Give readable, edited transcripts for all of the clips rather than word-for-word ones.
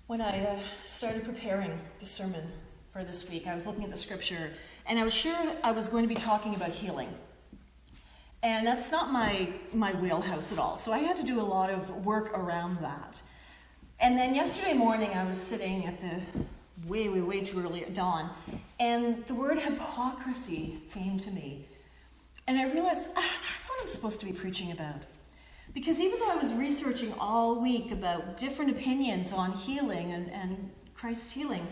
When I started preparing the sermon for this week, I was looking at the scripture, and I was sure I was going to be talking about healing. And that's not my wheelhouse at all. So I had to do a lot of work around that. And then yesterday morning, I was sitting at the way too early at dawn, and the word hypocrisy came to me. And I realized, that's what I'm supposed to be preaching about. Because even though I was researching all week about different opinions on healing and Christ's healing,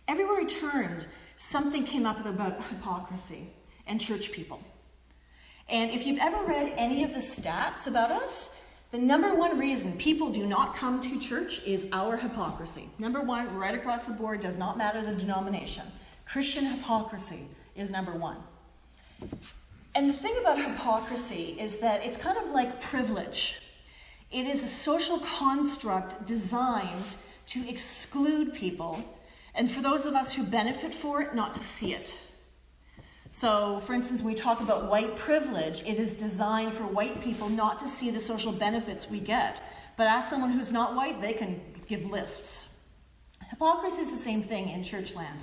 everywhere I turned, something came up about hypocrisy and church people. And if you've ever read any of the stats about us, the number one reason people do not come to church is our hypocrisy. Number one, right across the board, does not matter the denomination. Christian hypocrisy is number one. And the thing about hypocrisy is that it's kind of like privilege. It is a social construct designed to exclude people, and for those of us who benefit for it, not to see it. So, for instance, when we talk about white privilege, it is designed for white people not to see the social benefits we get. But ask someone who's not white, they can give lists. Hypocrisy is the same thing in church land.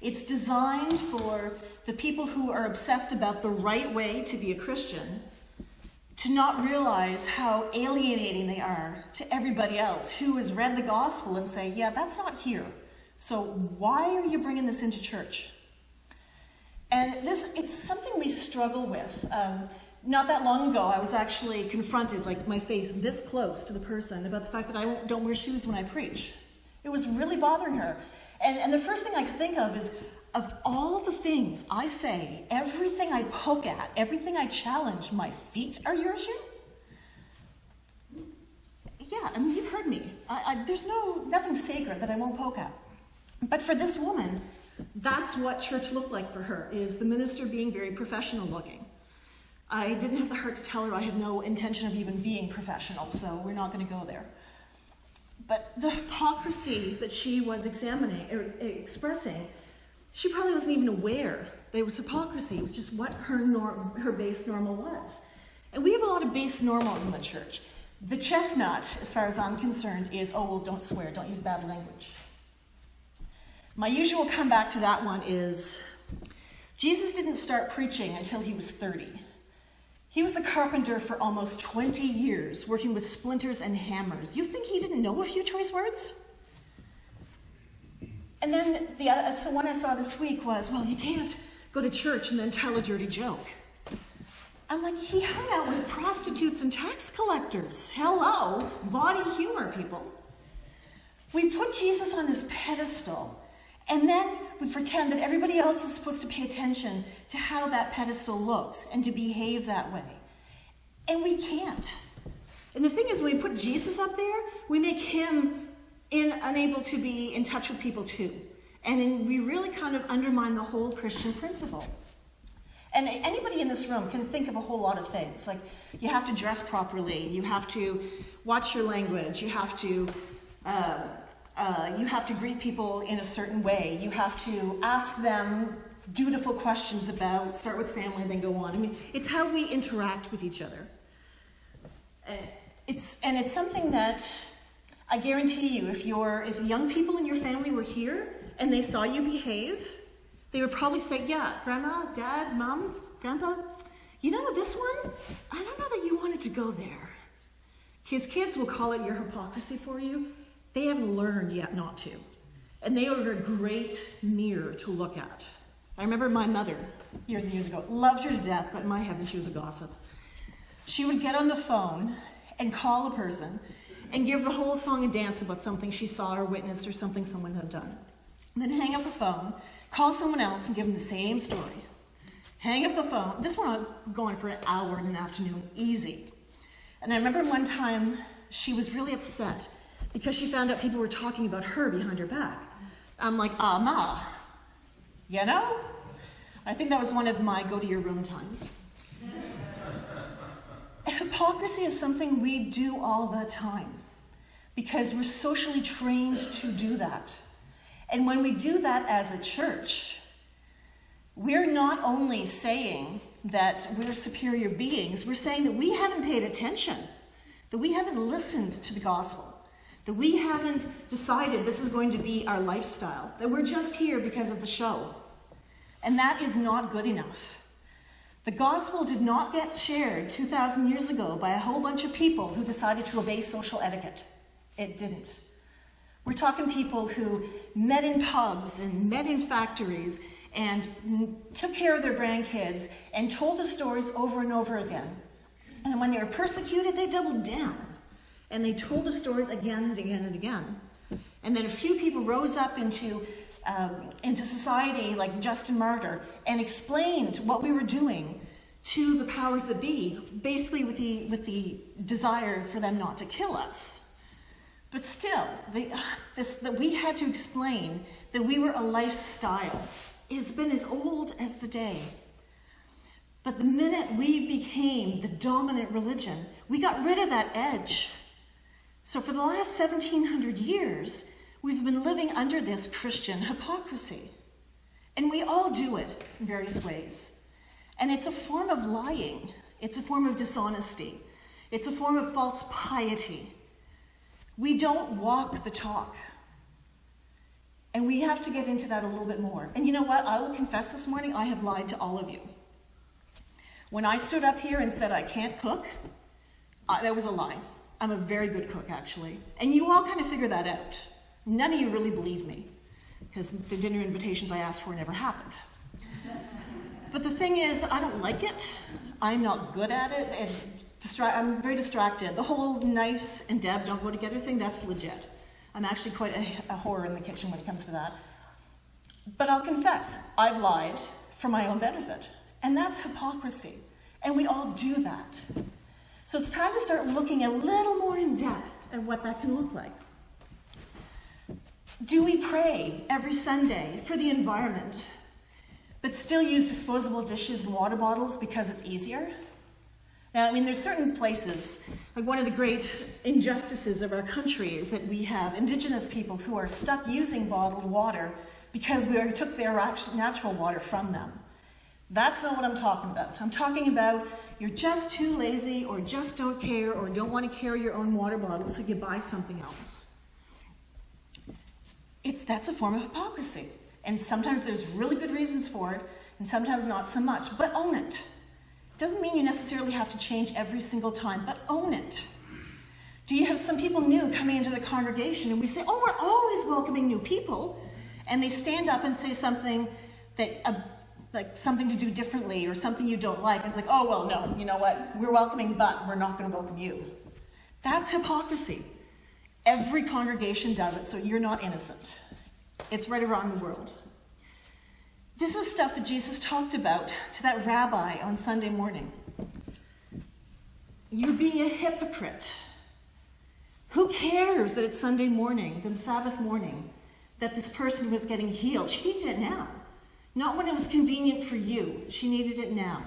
It's designed for the people who are obsessed about the right way to be a Christian to not realize how alienating they are to everybody else who has read the gospel and say, yeah, that's not here. So why are you bringing this into church? And it's something we struggle with. Not that long ago, I was actually confronted, like my face this close to the person, about the fact that I don't wear shoes when I preach. It was really bothering her. And the first thing I could think of is, of all the things I say, everything I poke at, everything I challenge, my feet are your issue? Yeah, I mean, you've heard me. There's nothing sacred that I won't poke at. But for this woman, that's what church looked like for her, is the minister being very professional looking. I didn't have the heart to tell her I had no intention of even being professional, so we're not going to go there. But the hypocrisy that she was expressing, she probably wasn't even aware that it was hypocrisy. It was just what her base normal was. And we have a lot of base normals in the church. The chestnut, as far as I'm concerned, is, don't swear, don't use bad language. My usual comeback to that one is, Jesus didn't start preaching until he was 30. He was a carpenter for almost 20 years, working with splinters and hammers. You think he didn't know a few choice words? And then the one I saw this week was, you can't go to church and then tell a dirty joke. I'm like, he hung out with prostitutes and tax collectors. Hello, body humor, people. We put Jesus on this pedestal, and then we pretend that everybody else is supposed to pay attention to how that pedestal looks and to behave that way. And we can't. And the thing is, when we put Jesus up there, we make him unable to be in touch with people too. And we really kind of undermine the whole Christian principle. And anybody in this room can think of a whole lot of things. Like, you have to dress properly, you have to watch your language, you have to greet people in a certain way. You have to ask them dutiful questions about, start with family and then go on. I mean, it's how we interact with each other. It's something that I guarantee you, if young people in your family were here and they saw you behave, they would probably say, yeah, Grandma, Dad, Mom, Grandpa, this one, I don't know that you wanted to go there. Kids will call it your hypocrisy for you. They haven't learned yet not to. And they are a great mirror to look at. I remember my mother, years and years ago, loved her to death, but my heaven, she was a gossip. She would get on the phone and call a person and give the whole song and dance about something she saw or witnessed or something someone had done. And then hang up the phone, call someone else and give them the same story. Hang up the phone. This went on for an hour in an afternoon, easy. And I remember one time she was really upset because she found out people were talking about her behind her back. I'm like, Ma, I think that was one of my go to your room times. Hypocrisy is something we do all the time because we're socially trained to do that. And when we do that as a church, we're not only saying that we're superior beings, we're saying that we haven't paid attention, that we haven't listened to the gospel, that we haven't decided this is going to be our lifestyle, that we're just here because of the show. And that is not good enough. The gospel did not get shared 2,000 years ago by a whole bunch of people who decided to obey social etiquette. It didn't. We're talking people who met in pubs and met in factories and took care of their grandkids and told the stories over and over again. And when they were persecuted, they doubled down. And they told the stories again and again and again. And then a few people rose up into society, like Justin Martyr, and explained what we were doing to the powers that be, basically with the desire for them not to kill us. But still, that we had to explain that we were a lifestyle. It has been as old as the day. But the minute we became the dominant religion, we got rid of that edge. So for the last 1,700 years, we've been living under this Christian hypocrisy. And we all do it in various ways. And it's a form of lying. It's a form of dishonesty. It's a form of false piety. We don't walk the talk. And we have to get into that a little bit more. And you know what? I will confess this morning, I have lied to all of you. When I stood up here and said I can't cook, that was a lie. I'm a very good cook, actually. And you all kind of figure that out. None of you really believe me, because the dinner invitations I asked for never happened. But the thing is, I don't like it. I'm not good at it. And I'm very distracted. The whole knives and Deb don't go together thing, that's legit. I'm actually quite a horror in the kitchen when it comes to that. But I'll confess, I've lied for my own benefit. And that's hypocrisy. And we all do that. So it's time to start looking a little more in depth at what that can look like. Do we pray every Sunday for the environment, but still use disposable dishes and water bottles because it's easier? Now, I mean, there's certain places, like one of the great injustices of our country is that we have indigenous people who are stuck using bottled water because we already took their natural water from them. That's not what I'm talking about. I'm talking about you're just too lazy or just don't care or don't want to carry your own water bottle, so you buy something else. That's a form of hypocrisy. And sometimes there's really good reasons for it, and sometimes not so much. But own it. Doesn't mean you necessarily have to change every single time, but own it. Do you have some people new coming into the congregation and we say, oh, we're always welcoming new people, and they stand up and say something that like something to do differently or something you don't like, and it's like, oh, well, no, you know what? We're welcoming, but we're not going to welcome you. That's hypocrisy. Every congregation does it, so you're not innocent. It's right around the world. This is stuff that Jesus talked about to that rabbi on Sunday morning. You're being a hypocrite. Who cares that it's Sunday morning, the Sabbath morning, that this person was getting healed? She needed it now. Not when it was convenient for you. She needed it now.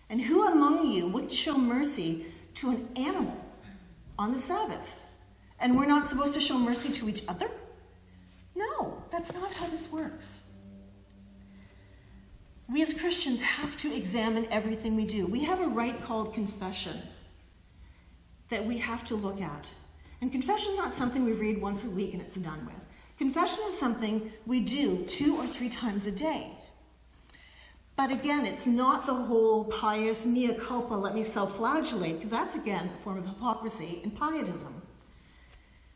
And who among you would show mercy to an animal on the Sabbath? And we're not supposed to show mercy to each other? No, that's not how this works. We as Christians have to examine everything we do. We have a rite called confession that we have to look at. And confession is not something we read once a week and it's done with. Confession is something we do 2 or 3 times a day. But again, it's not the whole pious mea culpa, let me self-flagellate, because that's again a form of hypocrisy and pietism.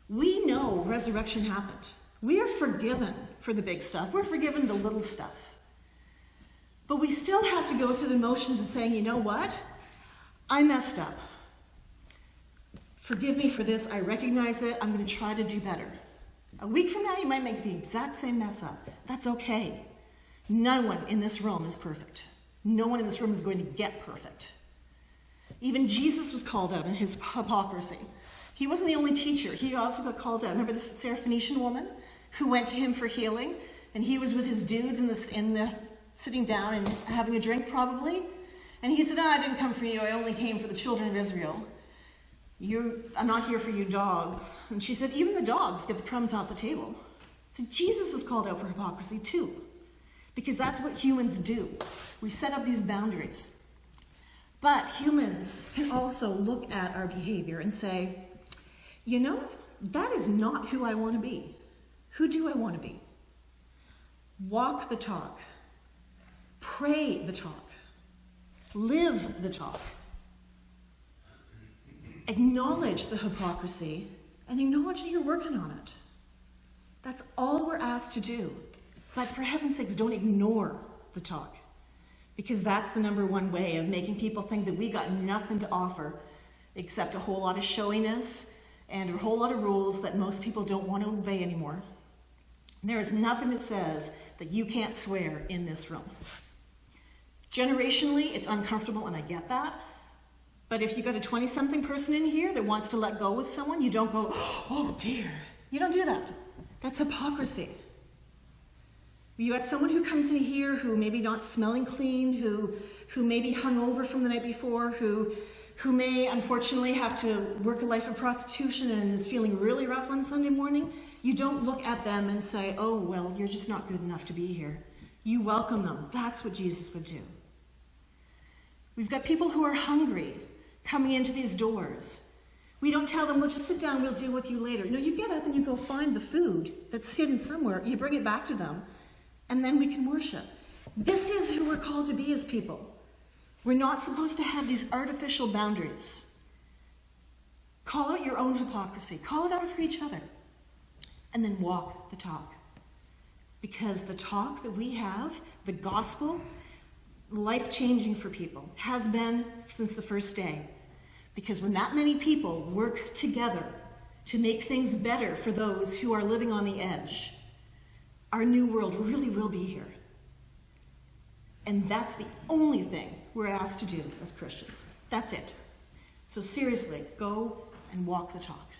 We know resurrection happened. We are forgiven for the big stuff. We're forgiven the little stuff. But we still have to go through the motions of saying, you know what? I messed up. Forgive me for this. I recognize it. I'm going to try to do better. A week from now, you might make the exact same mess up. That's okay. No one in this room is perfect. No one in this room is going to get perfect. Even Jesus was called out in his hypocrisy. He wasn't the only teacher. He also got called out. Remember the Syrophoenician woman who went to him for healing? And he was with his dudes in the sitting down and having a drink probably. And he said, I didn't come for you. I only came for the children of Israel. I'm not here for you dogs. And she said, even the dogs get the crumbs off the table. So Jesus was called out for hypocrisy too, because that's what humans do. We set up these boundaries. But humans can also look at our behavior and say, you know, that is not who I want to be. Who do I want to be? Walk the talk. Pray the talk. Live the talk. Acknowledge the hypocrisy and acknowledge that you're working on it. That's all we're asked to do. But for heaven's sakes, don't ignore the talk, because that's the number one way of making people think that we got nothing to offer except a whole lot of showiness and a whole lot of rules that most people don't want to obey anymore. There is nothing that says that you can't swear in this room. Generationally, it's uncomfortable, and I get that. But if you've got a 20-something person in here that wants to let go with someone, you don't go, oh dear. You don't do that. That's hypocrisy. You got someone who comes in here who maybe not smelling clean, who may be hungover from the night before, who may unfortunately have to work a life of prostitution and is feeling really rough on Sunday morning. You don't look at them and say, oh, well, you're just not good enough to be here. You welcome them. That's what Jesus would do. We've got people who are hungry coming into these doors. We don't tell them, well, just sit down, we'll deal with you later. No, you get up and you go find the food that's hidden somewhere. You bring it back to them, and then we can worship. This is who we're called to be as people. We're not supposed to have these artificial boundaries. Call out your own hypocrisy. Call it out for each other. And then walk the talk. Because the talk that we have, the gospel, life-changing for people, has been since the first day. Because when that many people work together to make things better for those who are living on the edge, our new world really will be here. And that's the only thing we're asked to do as Christians. That's it. So seriously, go and walk the talk.